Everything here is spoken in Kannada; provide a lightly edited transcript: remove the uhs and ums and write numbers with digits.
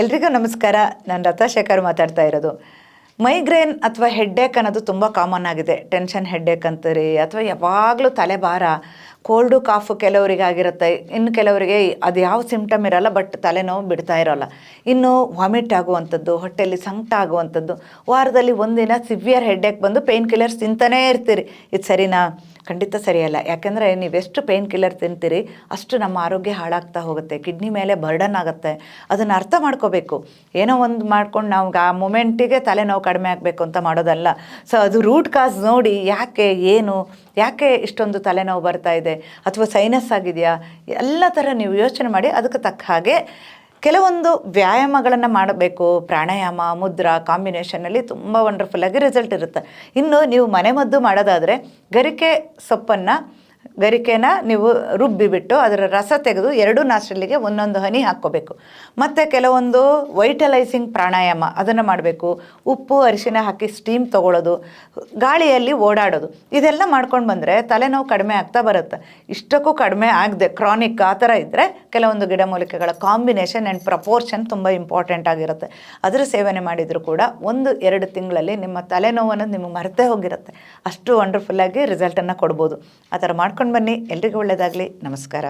ಎಲ್ರಿಗೂ ನಮಸ್ಕಾರ. ನಾನು ಲತಾ ಶೇಖರ್ ಮಾತಾಡ್ತಾ ಇರೋದು. ಮೈಗ್ರೇನ್ ಅಥವಾ ಹೆಡ್ಡೇಕ್ ಅನ್ನೋದು ತುಂಬ ಕಾಮನ್ ಆಗಿದೆ. ಟೆನ್ಷನ್ ಹೆಡ್ಡೇಕ್ ಅಂತೀರಿ, ಅಥವಾ ಯಾವಾಗಲೂ ತಲೆ ಭಾರ, ಕೋಲ್ಡು ಕಾಫು ಕೆಲವರಿಗೆ ಆಗಿರುತ್ತೆ. ಇನ್ನು ಕೆಲವರಿಗೆ ಅದು ಯಾವ ಸಿಮ್ಟಮ್ ಇರೋಲ್ಲ, ಬಟ್ ತಲೆನೋವು ಬಿಡ್ತಾ ಇರೋಲ್ಲ. ಇನ್ನು ವಾಮಿಟ್ ಆಗುವಂಥದ್ದು, ಹೊಟ್ಟೆಯಲ್ಲಿ ಸಂಕಟ ಆಗುವಂಥದ್ದು, ವಾರದಲ್ಲಿ ಒಂದಿನ ಸಿವಿಯರ್ ಹೆಡ್ಡೇಕ್ ಬಂದು ಪೇಯ್ನ್ ಕಿಲ್ಲರ್ಸ್ ತಿಂತಾನೇ ಇರ್ತೀರಿ. ಇದು ಸರಿನಾ? ಖಂಡಿತ ಸರಿಯಲ್ಲ. ಯಾಕೆಂದರೆ ನೀವೆಷ್ಟು ಪೇಯ್ನ್ ಕಿಲ್ಲರ್ ತಿಂತೀರಿ ಅಷ್ಟು ನಮ್ಮ ಆರೋಗ್ಯ ಹಾಳಾಗ್ತಾ ಹೋಗುತ್ತೆ, ಕಿಡ್ನಿ ಮೇಲೆ ಬರ್ಡನ್ ಆಗುತ್ತೆ. ಅದನ್ನು ಅರ್ಥ ಮಾಡ್ಕೋಬೇಕು. ಏನೋ ಒಂದು ಮಾಡ್ಕೊಂಡು ನಾವು ಆ ಮೊಮೆಂಟಿಗೆ ತಲೆನೋವು ಕಡಿಮೆ ಆಗಬೇಕು ಅಂತ ಮಾಡೋದಲ್ಲ. ಸೊ ಅದು ರೂಟ್ ಕಾಸ್ ನೋಡಿ, ಯಾಕೆ ಇಷ್ಟೊಂದು ತಲೆನೋವು ಬರ್ತಾ ಇದೆ, ಅಥವಾ ಸೈನಸ್ ಆಗಿದೆಯಾ, ಎಲ್ಲ ಥರ ನೀವು ಯೋಚನೆ ಮಾಡಿ ಅದಕ್ಕೆ ತಕ್ಕ ಹಾಗೆ ಕೆಲವೊಂದು ವ್ಯಾಯಾಮಗಳನ್ನು ಮಾಡಬೇಕು. ಪ್ರಾಣಾಯಾಮ, ಮುದ್ರಾ ಕಾಂಬಿನೇಷನಲ್ಲಿ ತುಂಬ ವಂಡರ್ಫುಲ್ಲಾಗಿ ರಿಸಲ್ಟ್ ಇರುತ್ತೆ. ಇನ್ನು ನೀವು ಮನೆಮದ್ದು ಮಾಡೋದಾದರೆ ಗರಿಕೆನ ನೀವು ರುಬ್ಬಿಬಿಟ್ಟು ಅದರ ರಸ ತೆಗೆದು 2 ನಾಸ್ಟ್ರಿಲಿಗೆ ಒಂದೊಂದು ಹನಿ ಹಾಕ್ಕೋಬೇಕು. ಮತ್ತು ಕೆಲವೊಂದು ವೈಟಲೈಸಿಂಗ್ ಪ್ರಾಣಾಯಾಮ ಅದನ್ನು ಮಾಡಬೇಕು. ಉಪ್ಪು ಅರಿಶಿನ ಹಾಕಿ ಸ್ಟೀಮ್ ತೊಗೊಳ್ಳೋದು, ಗಾಳಿಯಲ್ಲಿ ಓಡಾಡೋದು, ಇದೆಲ್ಲ ಮಾಡ್ಕೊಂಡು ಬಂದರೆ ತಲೆನೋವು ಕಡಿಮೆ ಆಗ್ತಾ ಬರುತ್ತೆ. ಇಷ್ಟಕ್ಕೂ ಕಡಿಮೆ ಆಗದೆ ಕ್ರಾನಿಕ್ ಆ ಥರ ಇದ್ದರೆ ಕೆಲವೊಂದು ಗಿಡಮೂಲಿಕೆಗಳ ಕಾಂಬಿನೇಷನ್ ಆ್ಯಂಡ್ ಪ್ರಪೋರ್ಷನ್ ತುಂಬ ಇಂಪಾರ್ಟೆಂಟ್ ಆಗಿರುತ್ತೆ. ಅದರ ಸೇವನೆ ಮಾಡಿದರೂ ಕೂಡ 1-2 ತಿಂಗಳಲ್ಲಿ ನಿಮ್ಮ ತಲೆನೋವು ಅನ್ನೋದು ನಿಮಗೆ ಮರೆತೇ ಹೋಗಿರುತ್ತೆ. ಅಷ್ಟು ವಂಡರ್ಫುಲ್ಲಾಗಿ ರಿಸಲ್ಟನ್ನು ಕೊಡ್ಬೋದು. ಆ ಥರ ಮಾಡ್ಕೊಂಡು ಬನ್ನಿ. ಎಲ್ರಿಗೂ ಒಳ್ಳೆಯದಾಗಲಿ. ನಮಸ್ಕಾರ.